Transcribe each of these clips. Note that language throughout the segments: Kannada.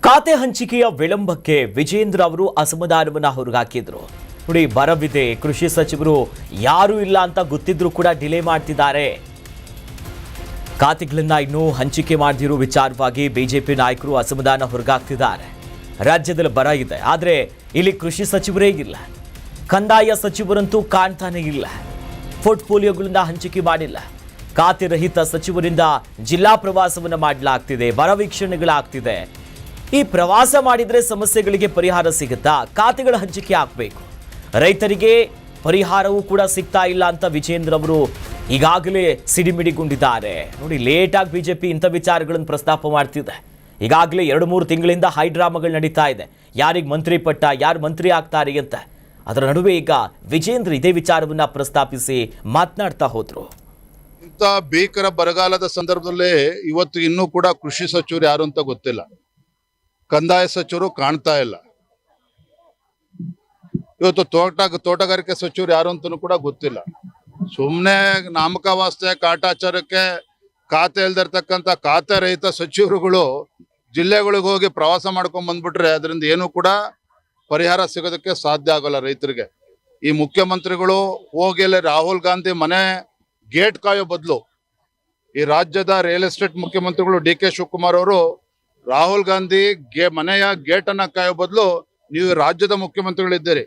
ಖಾತೆ ಹಂಚಿಕೆಯ ವಿಳಂಬಕ್ಕೆ ವಿಜೇಂದ್ರ ಅವರು ಅಸಮಾಧಾನವನ್ನ ಹೊರಹಾಕಿದ್ರು. ನೋಡಿ, ಬರವಿದೆ, ಕೃಷಿ ಸಚಿವರು ಯಾರು ಇಲ್ಲ ಅಂತ ಗೊತ್ತಿದ್ರು ಕೂಡ ಡಿಲೇ ಮಾಡ್ತಿದ್ದಾರೆ. ಖಾತೆಗಳನ್ನ ಇನ್ನೂ ಹಂಚಿಕೆ ಮಾಡದಿರೋ ವಿಚಾರವಾಗಿ ಬಿಜೆಪಿ ನಾಯಕರು ಅಸಮಾಧಾನ ಹೊರಗಾಗ್ತಿದ್ದಾರೆ. ರಾಜ್ಯದಲ್ಲಿ ಬರ ಇದೆ, ಆದರೆ ಇಲ್ಲಿ ಕೃಷಿ ಸಚಿವರೇ ಇಲ್ಲ. ಕಂದಾಯ ಸಚಿವರಂತೂ ಕಾಣ್ತಾನೆ ಇಲ್ಲ. ಪೋರ್ಟ್ಫೋಲಿಯೋಗಳನ್ನ ಹಂಚಿಕೆ ಮಾಡಿಲ್ಲ. ಖಾತೆ ರಹಿತ ಸಚಿವರಿಂದ ಜಿಲ್ಲಾ ಪ್ರವಾಸವನ್ನು ಮಾಡಲಾಗ್ತಿದೆ, ಬರ ವೀಕ್ಷಣೆಗಳಾಗ್ತಿದೆ. ಈ ಪ್ರವಾಸ ಮಾಡಿದ್ರೆ ಸಮಸ್ಯೆಗಳಿಗೆ ಪರಿಹಾರ ಸಿಗುತ್ತಾ? ಖಾತೆಗಳ ಹಂಚಿಕೆ ಆಗಬೇಕು. ರೈತರಿಗೆ ಪರಿಹಾರವೂ ಕೂಡ ಸಿಗ್ತಾ ಇಲ್ಲ ಅಂತ ವಿಜೇಂದ್ರ ಅವರು ಈಗಾಗಲೇ ಸಿಡಿಮಿಡಿಗೊಂಡಿದ್ದಾರೆ. ನೋಡಿ, ಲೇಟಾಗಿ ಬಿಜೆಪಿ ಇಂಥ ವಿಚಾರಗಳನ್ನು ಪ್ರಸ್ತಾಪ ಮಾಡ್ತಿದೆ. ಈಗಾಗಲೇ 2-3 ತಿಂಗಳಿಂದ ಹೈಡ್ರಾಮಾಗಳು ನಡೀತಾ ಇದೆ. ಯಾರಿಗೆ ಮಂತ್ರಿ ಪಟ್ಟ, ಯಾರು ಮಂತ್ರಿ ಆಗ್ತಾರೆ ಅಂತ. ಅದರ ನಡುವೆ ಈಗ ವಿಜೇಂದ್ರ ಇದೇ ವಿಚಾರವನ್ನ ಪ್ರಸ್ತಾಪಿಸಿ ಮಾತನಾಡ್ತಾ ಹೋದ್ರು. ಇಂಥ ಭೀಕರ ಬರಗಾಲದ ಸಂದರ್ಭದಲ್ಲಿ ಇವತ್ತು ಇನ್ನೂ ಕೂಡ ಕೃಷಿ ಸಚಿವರು ಯಾರು ಅಂತ ಗೊತ್ತಿಲ್ಲ. ಕಂದಾಯ ಸಚಿವರು ಕಾಣ್ತಾ ಇಲ್ಲ. ಇವತ್ತು ತೋಟಗಾರಿಕೆ ಸಚಿವರು ಯಾರು ಅಂತಲೂ ಕೂಡ ಗೊತ್ತಿಲ್ಲ. ಸುಮ್ಮನೆ ನಾಮಕಾವಾಸ್ತೆ ಕಾಟಾಚಾರಕ್ಕೆ ಖಾತೆ ಇಲ್ದಿರ್ತಕ್ಕಂಥ ಖಾತೆ ರಹಿತ ಸಚಿವರುಗಳು ಜಿಲ್ಲೆಗಳಿಗೆ ಹೋಗಿ ಪ್ರವಾಸ ಮಾಡ್ಕೊಂಡ್ ಬಂದ್ಬಿಟ್ರೆ ಅದರಿಂದ ಏನು ಕೂಡ ಪರಿಹಾರ ಸಿಗೋದಕ್ಕೆ ಸಾಧ್ಯ ಆಗೋಲ್ಲ ರೈತರಿಗೆ. ಈ ಮುಖ್ಯಮಂತ್ರಿಗಳು ಹೋಗಿ ರಾಹುಲ್ ಗಾಂಧಿ ಮನೆ ಗೇಟ್ ಕಾಯೋ ಬದಲು, ಈ ರಾಜ್ಯದ ರಿಯಲ್ ಎಸ್ಟೇಟ್ ಮುಖ್ಯಮಂತ್ರಿಗಳು ಡಿ ಕೆ ಶಿವಕುಮಾರ್ ಅವರು ರಾಹುಲ್ ಗಾಂಧಿ ಮನೆಯ ಗೇಟ್ ಅನ್ನ ಕಾಯೋ ಬದಲು ನೀವು ರಾಜ್ಯದ ಮುಖ್ಯಮಂತ್ರಿಗಳಿದ್ದೀರಿ,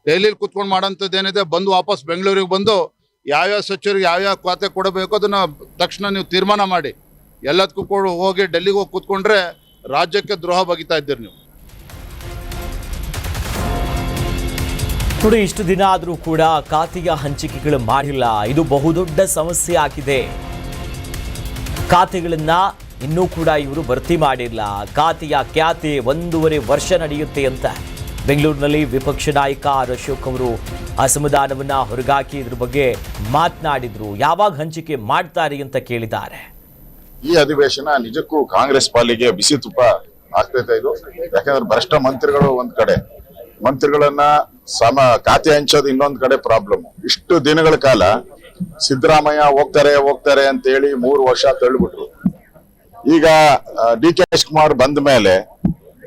ದೆಹಲಿಯಲ್ಲಿ ಕುತ್ಕೊಂಡು ಮಾಡೋಂಥದ್ದೇನಿದೆ, ಬಂದು ವಾಪಸ್ ಬೆಂಗಳೂರಿಗೆ ಬಂದು ಯಾವ್ಯಾವ ಸಚಿವರಿಗೆ ಯಾವ್ಯಾವ ಖಾತೆ ಕೊಡಬೇಕು ಅದನ್ನ ತಕ್ಷಣ ನೀವು ತೀರ್ಮಾನ ಮಾಡಿ. ಎಲ್ಲದಕ್ಕೂ ಕೂಡ ಹೋಗಿ ಡೆಲ್ಲಿಗೆ ಹೋಗಿ ಕೂತ್ಕೊಂಡ್ರೆ ರಾಜ್ಯಕ್ಕೆ ದ್ರೋಹ ಬಗಿತಾ ಇದ್ದೀರಿ ನೀವು. ನೋಡಿ, ಇಷ್ಟು ದಿನ ಆದರೂ ಕೂಡ ಖಾತೆಯ ಹಂಚಿಕೆಗಳು ಮಾಡಿಲ್ಲ. ಇದು ಬಹುದೊಡ್ಡ ಸಮಸ್ಯೆ ಆಗಿದೆ. ಖಾತೆಗಳನ್ನ ಇನ್ನೂ ಕೂಡ ಇವರು ಭರ್ತಿ ಮಾಡಿಲ್ಲ. ಖಾತೆಯ ಖ್ಯಾತಿ 1.5 ವರ್ಷ ನಡೆಯುತ್ತೆ ಅಂತ ಬೆಂಗಳೂರಿನಲ್ಲಿ ವಿಪಕ್ಷ ನಾಯಕ ಆರ್ ಅಶೋಕ್ ಅವರು ಅಸಮಾಧಾನವನ್ನ ಹೊರಗಾಕಿ ಇದ್ರ ಬಗ್ಗೆ ಮಾತನಾಡಿದ್ರು. ಯಾವಾಗ ಹಂಚಿಕೆ ಮಾಡ್ತಾರೆ ಅಂತ ಕೇಳಿದ್ದಾರೆ. ಈ ಅಧಿವೇಶನ ನಿಜಕ್ಕೂ ಕಾಂಗ್ರೆಸ್ ಪಾಲಿಗೆ ಬಿಸಿ ತುಪ್ಪ ಆಗ್ತೈತೆ ಇದು. ಯಾಕಂದ್ರೆ ಭ್ರಷ್ಟ ಮಂತ್ರಿಗಳು ಒಂದ್ ಕಡೆ, ಮಂತ್ರಿಗಳನ್ನ ಖಾತೆ ಹಂಚೋದು ಇನ್ನೊಂದ್ ಕಡೆ ಪ್ರಾಬ್ಲಮ್. ಇಷ್ಟು ದಿನಗಳ ಕಾಲ ಸಿದ್ದರಾಮಯ್ಯ ಹೋಗ್ತಾರೆ ಅಂತ ಹೇಳಿ 3 ವರ್ಷ ತಳ್ಳಿಬಿಟ್ರು. ಈಗ ಡಿ ಕೆ ಶಿವಕುಮಾರ್ ಬಂದ ಮೇಲೆ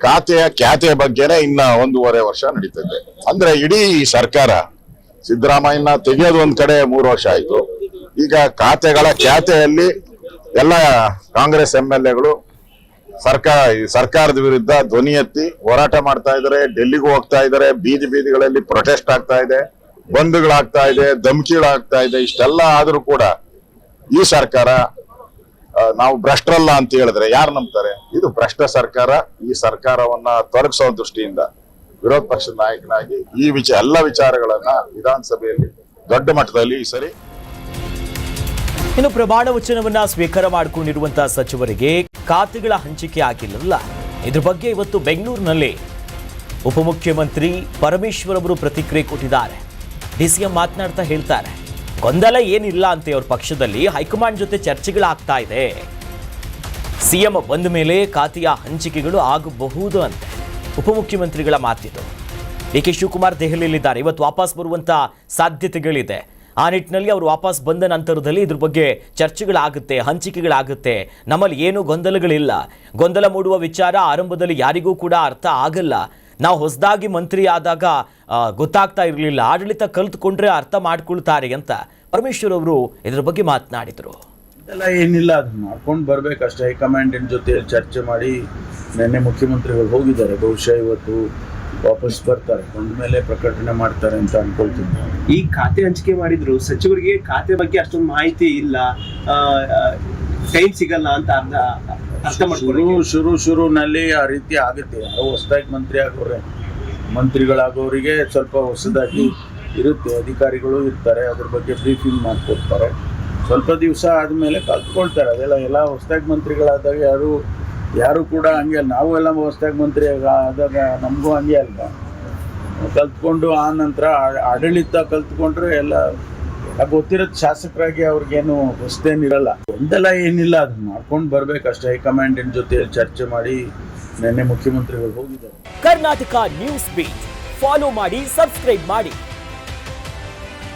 ಖ್ಯಾತೆಯ ಬಗ್ಗೆನೆ ಇನ್ನ 1.5 ವರ್ಷ ನಡೀತೈತೆ. ಅಂದ್ರೆ ಇಡೀ ಸರ್ಕಾರ ಸಿದ್ದರಾಮಯ್ಯನ ತೆಗೆಯೋದು ಒಂದ್ ಕಡೆ 3 ವರ್ಷ ಆಯ್ತು. ಈಗ ಖ್ಯಾತೆಯಲ್ಲಿ ಎಲ್ಲ ಕಾಂಗ್ರೆಸ್ MLAಗಳು ಸರ್ಕಾರದ ವಿರುದ್ಧ ಧ್ವನಿ ಎತ್ತಿ ಹೋರಾಟ ಮಾಡ್ತಾ ಇದಾರೆ. ಡೆಲ್ಲಿಗೂ ಹೋಗ್ತಾ ಇದಾರೆ. ಬೀದಿಗಳಲ್ಲಿ ಪ್ರೊಟೆಸ್ಟ್ ಆಗ್ತಾ ಇದೆ, ಬಂದ್ಗಳಾಗ್ತಾ ಇದೆ, ಧಮಕಿಗಳಾಗ್ತಾ ಇದೆ. ಇಷ್ಟೆಲ್ಲ ಆದ್ರೂ ಕೂಡ ಈ ಸರ್ಕಾರ ನಾವು ಭ್ರಷ್ಟರಲ್ಲ ಅಂತ ಹೇಳಿದ್ರೆ ಯಾರು ನಂಬ್ತಾರೆ? ಇದು ಭ್ರಷ್ಟ ಸರ್ಕಾರ. ಈ ಸರ್ಕಾರವನ್ನ ತೊಲಗಿಸೋ ದೃಷ್ಟಿಯಿಂದ ವಿರೋಧ ಪಕ್ಷದ ನಾಯಕನಾಗಿ ಈ ಎಲ್ಲ ವಿಚಾರಗಳನ್ನ ವಿಧಾನಸಭೆಯಲ್ಲಿ ದೊಡ್ಡ ಮಟ್ಟದಲ್ಲಿ ಈ ಸರಿ. ಇನ್ನು ಪ್ರಮಾಣ ವಚನವನ್ನ ಸ್ವೀಕಾರ ಮಾಡಿಕೊಂಡಿರುವಂತಹ ಸಚಿವರಿಗೆ ಖಾತೆಗಳ ಹಂಚಿಕೆ ಆಗಿಲ್ಲ. ಇದ್ರ ಬಗ್ಗೆ ಇವತ್ತು ಬೆಂಗಳೂರಿನಲ್ಲಿ ಉಪಮುಖ್ಯಮಂತ್ರಿ ಪರಮೇಶ್ವರ್ ಅವರು ಪ್ರತಿಕ್ರಿಯೆ ಕೊಟ್ಟಿದ್ದಾರೆ. DCM ಮಾತನಾಡ್ತಾ ಹೇಳ್ತಾರೆ, ಗೊಂದಲ ಏನಿಲ್ಲ ಅಂತೆ ಅವ್ರ ಪಕ್ಷದಲ್ಲಿ, ಹೈಕಮಾಂಡ್ ಜೊತೆ ಚರ್ಚೆಗಳಾಗ್ತಾ ಇದೆ. CM ಬಂದ ಮೇಲೆ ಖಾತೆಯ ಹಂಚಿಕೆಗಳು ಆಗಬಹುದು ಅಂತೆ ಉಪಮುಖ್ಯಮಂತ್ರಿಗಳ ಮಾತಿದು. ಡಿ ಕೆ ಶಿವಕುಮಾರ್ ದೆಹಲಿಯಲ್ಲಿದ್ದಾರೆ. ಇವತ್ತು ವಾಪಸ್ ಬರುವಂತ ಸಾಧ್ಯತೆಗಳಿದೆ. ಆ ನಿಟ್ಟಿನಲ್ಲಿ ಅವರು ವಾಪಸ್ ಬಂದ ನಂತರದಲ್ಲಿ ಇದ್ರ ಬಗ್ಗೆ ಚರ್ಚೆಗಳಾಗುತ್ತೆ, ಹಂಚಿಕೆಗಳಾಗುತ್ತೆ. ನಮ್ಮಲ್ಲಿ ಏನೂ ಗೊಂದಲಗಳಿಲ್ಲ. ಗೊಂದಲ ಮೂಡುವ ವಿಚಾರ ಆರಂಭದಲ್ಲಿ ಯಾರಿಗೂ ಕೂಡ ಅರ್ಥ ಆಗಲ್ಲ. ನಾವು ಹೊಸದಾಗಿ ಮಂತ್ರಿ ಆದಾಗ ಗೊತ್ತಾಗ್ತಾ ಇರಲಿಲ್ಲ. ಆಡಳಿತ ಕಲಿತುಕೊಂಡ್ರೆ ಅರ್ಥ ಮಾಡ್ಕೊಳ್ತಾರೆ ಅಂತ ಪರಮೇಶ್ವರ್ ಅವರು ಇದ್ರ ಬಗ್ಗೆ ಮಾತನಾಡಿದರು. ಇದೆಲ್ಲ ಏನಿಲ್ಲ, ಅದು ಮಾಡ್ಕೊಂಡು ಬರ್ಬೇಕಷ್ಟೇ. ಹೈಕಮಾಂಡಿನ ಜೊತೆ ಚರ್ಚೆ ಮಾಡಿ ನಿನ್ನೆ ಮುಖ್ಯಮಂತ್ರಿಗಳು ಹೋಗಿದ್ದಾರೆ. ಬಹುಶಃ ಇವತ್ತು ವಾಪಸ್ ಬರ್ತಾರೆ, ಬಂದ ಮೇಲೆ ಪ್ರಕಟಣೆ ಮಾಡ್ತಾರೆ ಅಂತ ಅನ್ಕೊಳ್ತೀನಿ. ಈ ಖಾತೆ ಹಂಚಿಕೆ ಮಾಡಿದ್ರು ಸಚಿವರಿಗೆ ಖಾತೆ ಬಗ್ಗೆ ಅಷ್ಟೊಂದು ಮಾಹಿತಿ ಇಲ್ಲ, ಟೈಮ್ ಸಿಗಲ್ಲ ಅಂತ ಅರ್ಥ ಮಾಡ್ಕೊಂಡು ಶುರುನಲ್ಲಿ ಆ ರೀತಿ ಆಗುತ್ತೆ. ಯಾರೋ ಹೊಸದಾಗಿ ಮಂತ್ರಿಗಳಾಗೋರಿಗೆ ಸ್ವಲ್ಪ ಹೊಸದಾಗಿ ಇರುತ್ತೆ. ಅಧಿಕಾರಿಗಳು ಇರ್ತಾರೆ, ಅದ್ರ ಬಗ್ಗೆ ಬ್ರೀಫಿಂಗ್ ಮಾಡ್ಕೊಡ್ತಾರೆ. ಸ್ವಲ್ಪ ದಿವಸ ಆದಮೇಲೆ ಕಲ್ತ್ಕೊಳ್ತಾರೆ. ಅದೆಲ್ಲ ಎಲ್ಲ ಹೊಸದಾಗಿ ಮಂತ್ರಿಗಳಾದಾಗ ಯಾರು ಕೂಡ ಹಂಗೆ ಅಲ್ಲ. ನಾವು ಎಲ್ಲ ಹೊಸದಾಗಿ ಮಂತ್ರಿ ಆದಾಗ ನಮಗೂ ಹಂಗೆ ಅಲ್ವಾ, ಕಲ್ತ್ಕೊಂಡು ಆ ನಂತರ ಆಡಳಿತ ಕಲ್ತ್ಕೊಂಡ್ರೆ ಎಲ್ಲ ಗೊತ್ತಿರೋದು ಶಾಸಕರಾಗಿ ಅವ್ರಿಗೇನು ಹೊಸದೇನಿರಲ್ಲ. ಒಂದೆಲ್ಲ ಏನಿಲ್ಲ, ಅದು ಮಾಡ್ಕೊಂಡು ಬರ್ಬೇಕಷ್ಟೇ. ಹೈಕಮಾಂಡಿನ ಜೊತೆ ಚರ್ಚೆ ಮಾಡಿ ನಿನ್ನೆ ಮುಖ್ಯಮಂತ್ರಿಗಳು ಹೋಗಿದ್ದಾರೆ. ಕರ್ನಾಟಕ ನ್ಯೂಸ್ ಬೀಟ್ ಫಾಲೋ ಮಾಡಿ, ಸಬ್ಸ್ಕ್ರೈಬ್ ಮಾಡಿ.